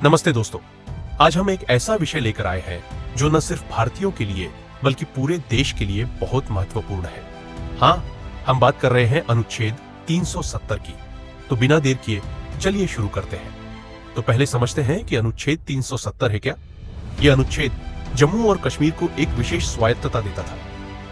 नमस्ते दोस्तों, आज हम एक ऐसा विषय लेकर आए हैं जो न सिर्फ भारतीयों के लिए बल्कि पूरे देश के लिए बहुत महत्वपूर्ण है। हाँ, हम बात कर रहे हैं अनुच्छेद 370 की। तो बिना देर किए चलिए शुरू करते हैं। तो पहले समझते हैं कि अनुच्छेद 370 है क्या। यह अनुच्छेद जम्मू और कश्मीर को एक विशेष स्वायत्तता देता था।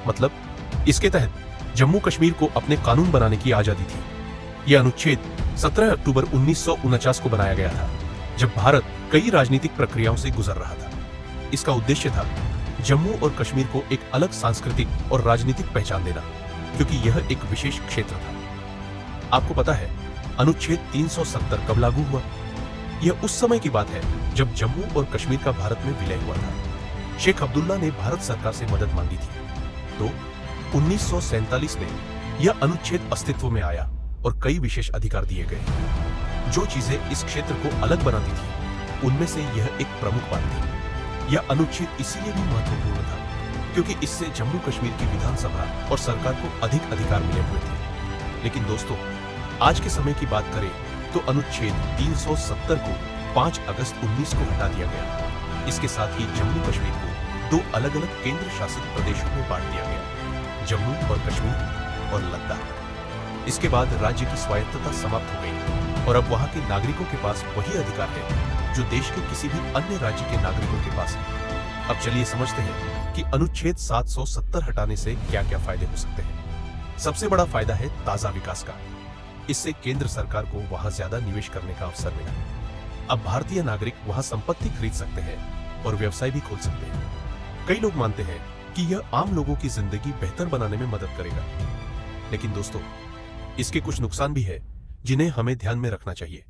मतलब इसके तहत जम्मू कश्मीर को अपने कानून बनाने की आजादी थी। यह अनुच्छेद 17 अक्टूबर 1949 को बनाया गया था, जब भारत कई राजनीतिक प्रक्रियाओं से गुजर रहा था। इसका उद्देश्य था जम्मू और कश्मीर को एक अलग सांस्कृतिक और राजनीतिक पहचान देना, क्योंकि यह एक विशेष क्षेत्र था। आपको पता है अनुच्छेद 370 कब लागू हुआ? यह उस समय की बात है जब जम्मू और कश्मीर का भारत में विलय हुआ था। शेख अब्दुल्ला ने भारत सरकार से मदद मांगी थी। तो 1947 में यह अनुच्छेद अस्तित्व में आया और कई विशेष अधिकार दिए गए। जो चीजें इस क्षेत्र को अलग बनाती थी, उनमें से यह एक प्रमुख बात थी। यह अनुच्छेद इसीलिए भी महत्वपूर्ण था क्योंकि इससे जम्मू कश्मीर की विधानसभा और सरकार को अधिक अधिकार मिले हुए थे। लेकिन दोस्तों, आज के समय की बात करें तो अनुच्छेद 370 को 5 अगस्त 19 को हटा दिया गया। इसके साथ ही जम्मू कश्मीर को 2 अलग अलग केंद्र शासित प्रदेशों में बांट दिया गया, जम्मू और कश्मीर और लद्दाख। इसके बाद राज्य की स्वायत्तता समाप्त हो गई और अब वहां के नागरिकों के पास वही अधिकार है जो देश के किसी भी अन्य राज्य के नागरिकों के पास है। अब चलिए समझते हैं कि अनुच्छेद 770 हटाने से क्या क्या फायदे हो सकते हैं। सबसे बड़ा फायदा है ताजा विकास का। इससे केंद्र सरकार को वहां ज्यादा निवेश करने का अवसर मिला। अब भारतीय नागरिक वहां संपत्ति खरीद सकते हैं और व्यवसाय भी खोल सकते हैं। कई लोग मानते हैं कि यह आम लोगों की जिंदगी बेहतर बनाने में मदद करेगा, लेकिन दोस्तों, इसके कुछ नुकसान भी है जिन्हें हमें ध्यान में रखना चाहिए।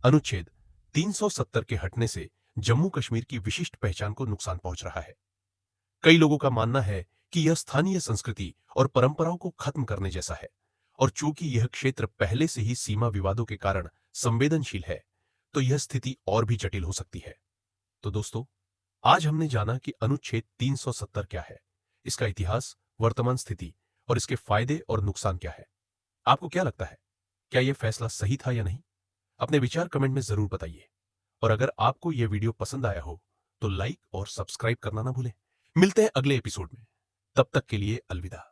अनुच्छेद 370 के हटने से जम्मू कश्मीर की विशिष्ट पहचान को नुकसान पहुंच रहा है। कई लोगों का मानना है कि यह स्थानीय संस्कृति और परंपराओं को खत्म करने जैसा है, और चूंकि यह क्षेत्र पहले से ही सीमा विवादों के कारण संवेदनशील है, तो यह स्थिति और भी जटिल हो सकती है। तो दोस्तों, आज हमने जाना कि अनुच्छेद 370 क्या है, इसका इतिहास, वर्तमान स्थिति और इसके फायदे और नुकसान क्या है। आपको क्या लगता है, क्या यह फैसला सही था या नहीं? अपने विचार कमेंट में जरूर बताइए। और अगर आपको यह वीडियो पसंद आया हो तो लाइक और सब्सक्राइब करना ना भूलें। मिलते हैं अगले एपिसोड में। तब तक के लिए अलविदा।